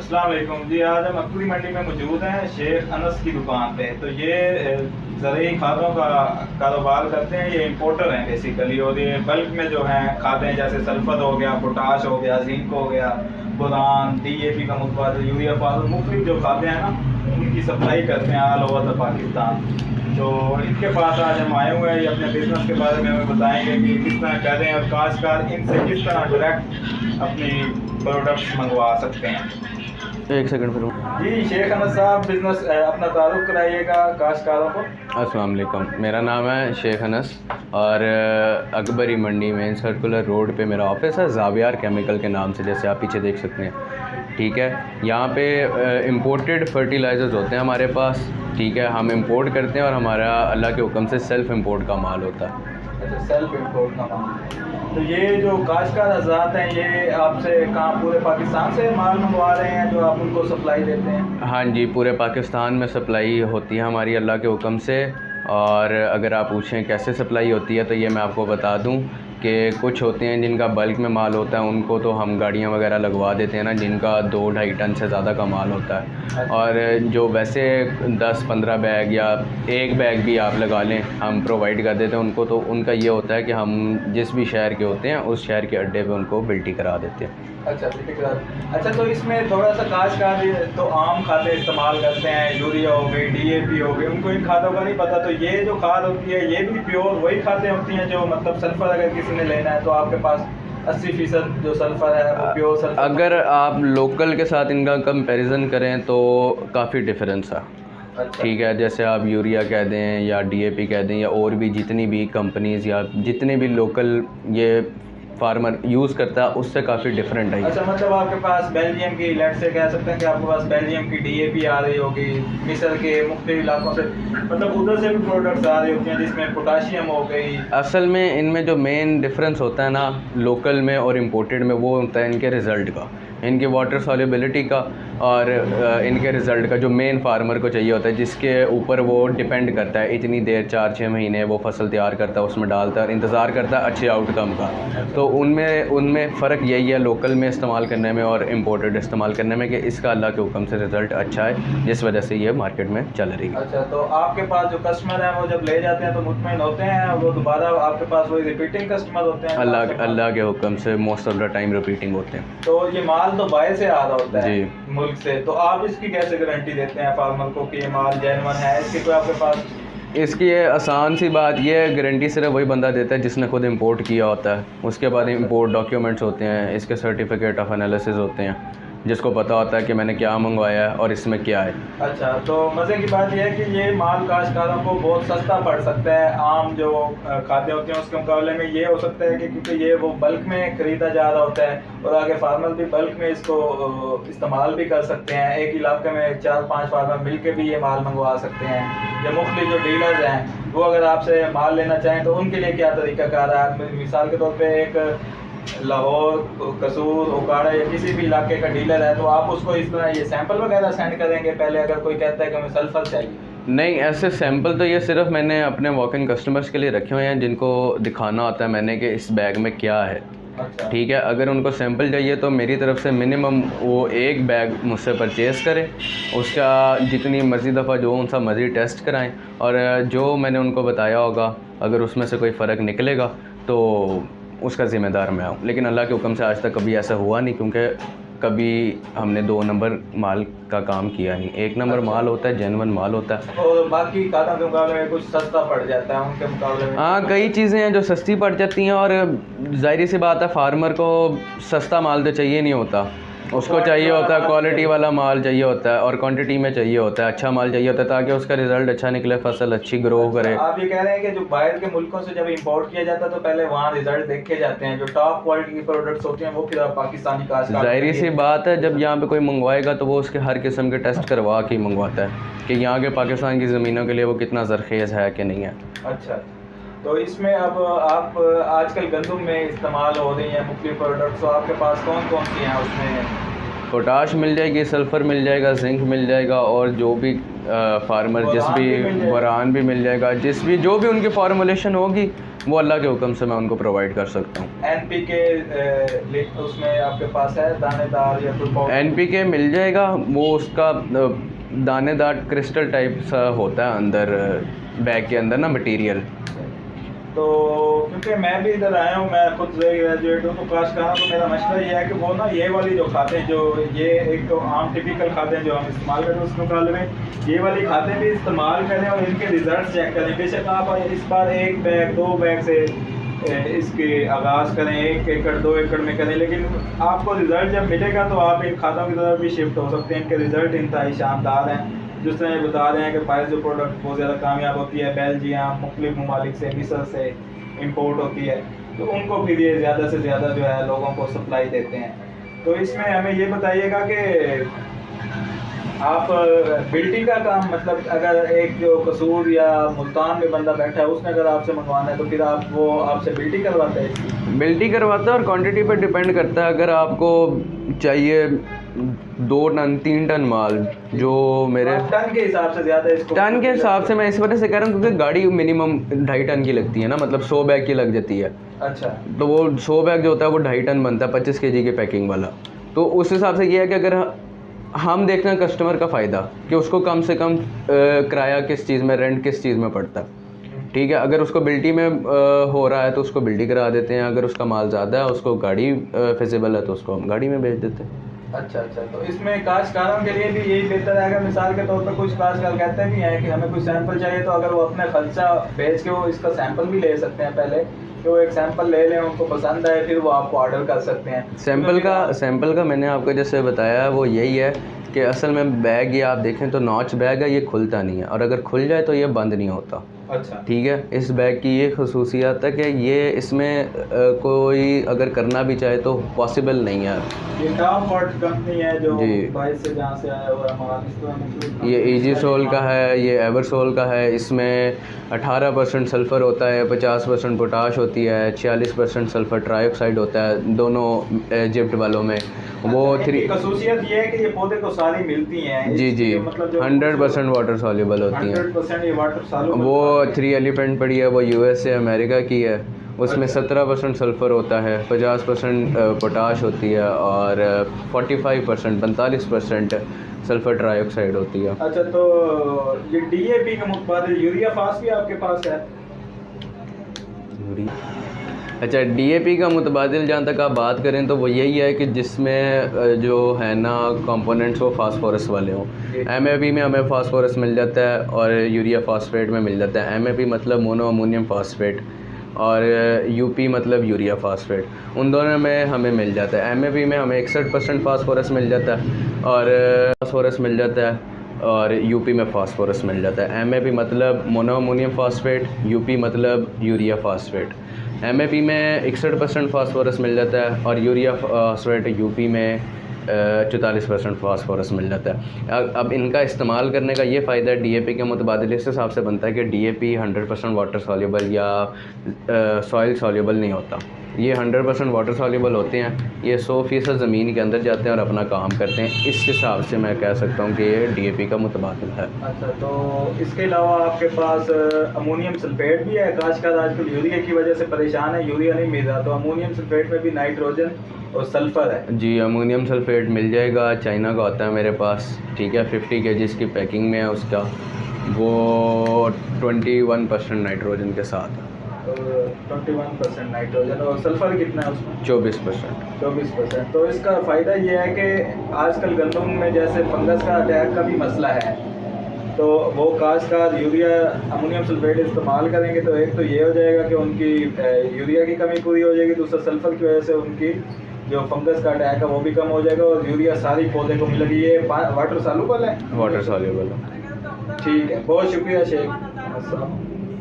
अस्सलाम वालेकुम जी। आज हम मकबूली मंडी में मौजूद हैं शेख अनस की दुकान पे। तो ये ज़रूरी खादों का कारोबार करते हैं। ये इंपोर्टर हैं बेसिकली, और ये बल्क में जो हैं खादें जैसे सल्फर हो गया, पोटाश हो गया, जिंक हो गया, बोरान, DAP का मुतबादल, यूरिया फास्फोरस, मुख्तलिफ जो खादें हैं ना उनकी सप्लाई करते हैं ऑल ओवर द पाकिस्तान। तो इनके पास आज हम आए हुए हैं, ये अपने बिजनेस के बारे में हमें बताएंगे कि किस तरह कर रहे हैं और काश्तकार इनसे किस तरह डायरेक्ट अपनी प्रोडक्ट्स मंगवा सकते हैं। एक सेकंड फिर। जी शेख अनस साहब, बिजनेस अपना तारुफ कराइएगा काश्तकारों को। अस्सलाम वालेकुम, मेरा नाम है शेख अनस और अकबरी मंडी में सर्कुलर रोड पे मेरा ऑफिस है, ज़ावियार केमिकल के नाम से, जैसे आप पीछे देख सकते हैं। ठीक है, यहाँ पे इंपोर्टेड फर्टिलाइज़र्स होते हैं हमारे पास। ठीक है, हम इंपोर्ट करते हैं और हमारा अल्लाह के हुक्म से सेल्फ़ इंपोर्ट का माल होता है। अच्छा, सेल्फ इंपोर्ट का माल। तो ये जो काश्तकार हज़रात हैं ये आपसे कहाँ पूरे पाकिस्तान से माल मंगवा रहे हैं जो आप उनको सप्लाई देते हैं? हाँ जी, पूरे पाकिस्तान में सप्लाई होती है हमारी अल्लाह के हुक्म से। और अगर आप पूछें कैसे सप्लाई होती है तो ये मैं आपको बता दूं कि कुछ होते हैं जिनका बल्क में माल होता है, उनको तो हम गाड़ियाँ वगैरह लगवा देते हैं ना, जिनका 2-2.5 टन से ज़्यादा का माल होता है। और जो वैसे 10-15 बैग या एक बैग भी आप लगा लें हम प्रोवाइड कर देते हैं उनको, तो उनका ये होता है कि हम जिस भी शहर के होते हैं उस शहर के अड्डे पे उनको बिल्टी करा देते हैं। अच्छा, अच्छा। तो इसमें थोड़ा सा काश्तकार तो आम खाते इस्तेमाल करते हैं, यूरिया हो गई, DAP हो गई, उनको इन खादों का नहीं पता। तो ये जो खाद होती है ये भी प्योर वही खादें होती हैं जो मतलब सल्फर अगर किसी ने लेना है तो आपके पास 80% जो सल्फर है वो प्योर सल्फर? अगर आप लोकल के साथ इनका कंपैरिजन करें तो काफ़ी डिफरेंस है। अच्छा। ठीक है, जैसे आप यूरिया कह दें या DAP कह दें या और भी जितनी भी कंपनीज़ या जितने भी लोकल ये फार्मर यूज़ करता है उससे काफ़ी डिफरेंट है। अच्छा, मतलब आपके पास बेल्जियम की, लेट से कह सकते हैं कि आपके पास बेल्जियम की DAP आ रही होगी, मिस्र के मुख्तलिफ इलाकों से, मतलब उधर से भी प्रोडक्ट्स आ रही होती हैं जिसमें पोटाशियम हो गई। असल में इनमें जो मेन डिफरेंस होता है ना लोकल में और इम्पोर्टेड में, वो होता है इनके रिज़ल्ट का, इनकी वाटर सॉल्युबिलिटी का और इनके रिज़ल्ट का, जो मेन फार्मर को चाहिए होता है, जिसके ऊपर वो डिपेंड करता है। इतनी देर 4-6 महीने वो फसल तैयार करता है, उसमें डालता है और इंतज़ार करता है अच्छे आउटकम का। तो उनमें फ़र्क यही है लोकल में इस्तेमाल करने में और इम्पोर्टेड इस्तेमाल करने में, कि इसका अल्लाह के हुक्म से रिज़ल्ट अच्छा है, जिस वजह से ये मार्केट में चल रही है। अच्छा, तो आपके पास जो कस्टमर हैं वो जब ले जाते हैं तो मुतमईन होते हैं, वो दोबारा आपके पास वही रिपीटिंग कस्टमर होते हैं? अल्लाह के हुक्म से most of the time repeating होते हैं। तो ये माल तो बाहर से आ रहा होता है जी, मुल्क से, तो आप इसकी कैसे गारंटी देते हैं फार्मर को कि ये माल जेन्युइन है? इसकी कोई आपके पास? इसकी ये आसान सी बात, ये गारंटी सिर्फ वही बंदा देता है जिसने खुद इंपोर्ट किया होता है। उसके बाद इंपोर्ट डॉक्यूमेंट्स होते हैं, इसके सर्टिफिकेट ऑफ एनालिसिस होते हैं, जिसको पता होता है कि मैंने क्या मंगवाया है और इसमें क्या है। अच्छा, तो मज़े की बात यह है कि ये माल काश्तकारों को बहुत सस्ता पड़ सकता है आम जो खाते होते हैं उसके मुकाबले में। ये हो सकता है कि क्योंकि ये वो बल्क में ख़रीदा जा रहा होता है और आगे फार्मर भी बल्क में इसको इस्तेमाल भी कर सकते हैं। एक इलाके में 4-5 फार्मर मिल के भी ये माल मंगवा सकते हैं। या मुख्तलिफ जो डीलर्स हैं वो अगर आपसे माल लेना चाहें तो उनके लिए क्या तरीक़ाकार है? मिसाल के तौर पर एक लाहौर, कसूर, ओकाड़ा या किसी भी इलाके का डीलर है तो आप उसको इस तरह ये सैंपल वगैरह सेंड करेंगे पहले, अगर कोई कहता है कि हमें सल्फर चाहिए? नहीं, ऐसे सैंपल तो ये सिर्फ मैंने अपने वॉक इन कस्टमर्स के लिए रखे हुए हैं, जिनको दिखाना होता है मैंने कि इस बैग में क्या है। अच्छा। ठीक है, अगर उनको सैंपल चाहिए तो मेरी तरफ से मिनिमम वो एक बैग मुझसे परचेज़ करें, उसका जितनी मर्ज़ी दफ़ा जो उनसा मर्ज़ी टेस्ट कराएं, और जो मैंने उनको बताया होगा अगर उसमें से कोई फ़र्क निकलेगा तो उसका ज़िम्मेदार मैं हूँ। लेकिन अल्लाह के हुक्म से आज तक कभी ऐसा हुआ नहीं, क्योंकि कभी हमने 2 नंबर माल का काम किया नहीं। 1 नंबर माल होता है, जेन्युइन माल होता है। और बाकी खादों के मुकाबले में कुछ सस्ता पड़ जाता है उनके मुकाबले में? हाँ, कई चीज़ें हैं जो सस्ती पड़ जाती हैं, और ज़ाहिर सी बात है फार्मर को सस्ता माल तो चाहिए नहीं होता, उसको चाहिए होता है क्वालिटी वाला माल चाहिए होता है और क्वांटिटी में चाहिए होता है, अच्छा माल चाहिए होता है ताकि उसका रिज़ल्ट अच्छा निकले, फसल अच्छी ग्रो करे। आप ये कह रहे हैं कि जो बाहर के मुल्कों से जब इंपोर्ट किया जाता है तो पहले वहाँ रिजल्ट देख के जाते हैं, जो टॉप क्वालिटी के प्रोडक्ट्स होते हैं वो फिर पाकिस्तानी काश्तकार? ज़ाहिर सी बात है जब यहाँ पे कोई मंगवाएगा तो वो उसके हर किस्म के टेस्ट करवा के ही मंगवाता है कि यहाँ के पाकिस्तान की ज़मीनों के लिए वो कितना ज़रखेज़ है कि नहीं है। अच्छा, तो इसमें अब आप आजकल गंदम में इस्तेमाल हो रही हैं मुख्तलिफ प्रोडक्ट्स, तो आपके पास कौन कौन सी हैं उसमें? पोटाश मिल जाएगी, सल्फ़र मिल जाएगा, जिंक मिल जाएगा, और जो भी फार्मर जिस भी बोरान भी मिल जाएगा, जो भी उनकी फार्मूलेशन होगी वो अल्लाह के हुक्म से मैं उनको प्रोवाइड कर सकता हूँ। NPK उसमें आपके पास है दानेदार या कोई NPK मिल जाएगा, वो उसका दानेदार क्रिस्टल टाइप सा होता है अंदर बैग के अंदर ना मटेरियल। तो क्योंकि मैं भी इधर आया हूँ, मैं खुद से ग्रेजुएट हूँ, तो काश्तकारों को मेरा मसला ये है कि वो ना ये वाली जो खाते हैं, जो ये एक तो आम टिपिकल खाते हैं जो हम इस्तेमाल करते हैं, उसके मुकाबले में ये वाली खाते भी इस्तेमाल करें और इनके रिजल्ट चेक करें। बेशक आप इस बार 1 बैग 2 बैग से इसके आगाज़ करें, 1 एकड़ 2 एकड़ में करें, लेकिन आपको रिज़ल्ट जब मिलेगा तो आप इन खातों की तरफ भी शिफ्ट हो सकते हैं। इनके रिज़ल्ट इंतहाई शानदार हैं। जिस तरह ये बता रहे हैं कि पायज़ो प्रोडक्ट बहुत ज़्यादा कामयाब होती है, बेल्जियम मुख्तलिफ ममालिक से, मिस्र से इंपोर्ट होती है, तो उनको फिर ये ज़्यादा से ज़्यादा जो है लोगों को सप्लाई देते हैं। तो इसमें हमें ये बताइएगा कि आप बिल्टी का काम, मतलब अगर एक जो कसूर या मुल्तान में बंदा बैठा है उसने अगर आपसे मंगवाना है तो फिर आप वो आपसे बिल्टी करवाते हैं? बिल्टी करवाता है और क्वांटिटी पर डिपेंड करता है। अगर आपको चाहिए 2 टन 3 टन माल, जो मेरे टन के हिसाब से ज़्यादा इसको, टन के हिसाब से मैं इस वजह से कह रहा हूँ क्योंकि गाड़ी मिनिमम 2.5 टन की लगती है ना, मतलब 100 बैग की लग जाती है। अच्छा, तो वो 100 बैग जो होता है वो 2.5 टन बनता है, 25 kg की पैकिंग वाला। तो उस हिसाब से ये है कि अगर हम देखते हैं कस्टमर का फ़ायदा कि उसको कम से कम किराया किस चीज़ में, रेंट किस चीज़ में पड़ता है, ठीक है। अगर उसको बिल्टी में हो रहा है तो उसको बिल्टी करा देते हैं, अगर उसका माल ज़्यादा है, उसको गाड़ी फिजिबल है तो उसको हम गाड़ी में भेज देते हैं। अच्छा, तो इसमें काश्तकारों के लिए भी यही बेहतर है। अगर मिसाल के तौर पर कुछ काश्तकार कहते भी हैं कि हमें कुछ सैंपल चाहिए, तो अगर वो अपने खर्चा बेच के वो इसका सैंपल भी ले सकते हैं पहले, कि वो एक सैंपल ले लें, उनको पसंद आए, फिर वो आपको ऑर्डर कर सकते हैं। सैंपल का मैंने आपको जैसे बताया वो यही है कि असल में बैग ये आप देखें तो नॉच बैग है, ये खुलता नहीं है, और अगर खुल जाए तो ये बंद नहीं होता। अच्छा, ठीक है। इस बैग की ये खसूसियात है कि ये इसमें कोई अगर करना भी चाहे तो पॉसिबल नहीं है। ये टॉप कंपनी है जो बाहर से जहाँ से आया हुआ है माल, ये इजी सोल का है, ये एवर सोल का है। इसमें 18% सल्फ़र होता है, 50% पोटाश होती है, 46% सल्फ़र ट्राइऑक्साइड होता है दोनों जिप्ट वालों में। वो खसूसियत ये है कि ये पौधे को सारी मिलती हैं। जी, मतलब 100% वाटर सॉल्युबल होती हैं। 100% ये वाटर सॉल्युबल। वो 3 एलिफेंट पड़ी है, वो USA अमेरिका की है। उसमें 17% सल्फ़र होता है, 50% पोटाश होती है, और 45% सल्फ़र ट्राइऑक्साइड होती है। अच्छा, तो ये DAP का मुतबादिल यूरिया फास भी आपके पास है? अच्छा, DAP का मुतबादिल जहाँ तक आप बात करें तो वो यही है कि जिसमें जो है ना कंपोनेंट्स वो फास्फोरस वाले हों। MAP में हमें फास्फोरस मिल जाता है और यूरिया फास्फेट में मिल जाता है। MAP मतलब मोनो अमोनियम फास्फेट, और UP मतलब यूरिया फास्फेट। उन दोनों में हमें मिल जाता है। MAP में हमें 61% फास्फोरस मिल जाता है और फास्फोरस मिल जाता है, और UP में फास्फोरस मिल जाता है। MAP मतलब मोनो अमोनियम फास्फेट, UP मतलब यूरिया फास्फेट। MAP में 61% फास्फोरस मिल जाता है और यूरिया फास्फेट UP में 44% फास्फोरस मिल जाता है। अब इनका इस्तेमाल करने का ये फ़ायदा है DAP के मुतबादिल इस हिसाब से बनता है कि DAP 100% वाटर सॉल्युबल या सॉइल सॉल्युबल नहीं होता। ये 100% वाटर सॉल्युबल होते हैं। ये 100% ज़मीन के अंदर जाते हैं और अपना काम करते हैं। इस हिसाब से मैं कह सकता हूँ कि ये DAP का मुतबादिल है। अच्छा, तो इसके अलावा आपके पास अमोनियम सल्फेट भी है। काश्तकार आजकल यूरिया की वजह से परेशान है, यूरिया नहीं मिल रहा, तो अमोनियम सल्फेट में भी नाइट्रोजन और सल्फ़र है। जी, अमोनियम सल्फेट मिल जाएगा, चाइना का होता है मेरे पास, ठीक है। 50 kg की पैकिंग में है उसका, वो 21% नाइट्रोजन के साथ है। 21% नाइट्रोजन, और सल्फ़र कितना है उसमें? 24%। तो इसका फ़ायदा ये है कि आजकल गंदम में जैसे फंगस का अटैक का भी मसला है, तो वो काश्तकार यूरिया अमोनियम सल्फेट इस्तेमाल करेंगे तो एक तो ये हो जाएगा कि उनकी यूरिया की कमी पूरी हो जाएगी, दूसरा सल्फ़र की वजह से उनकी जो फंगस का अटैक है वो भी कम हो जाएगा, और यूरिया सारी पौधे को मिलेगी। ये वाटर सॉल्युबल है? वाटर सॉल्युबल है। ठीक है, बहुत शुक्रिया शेख।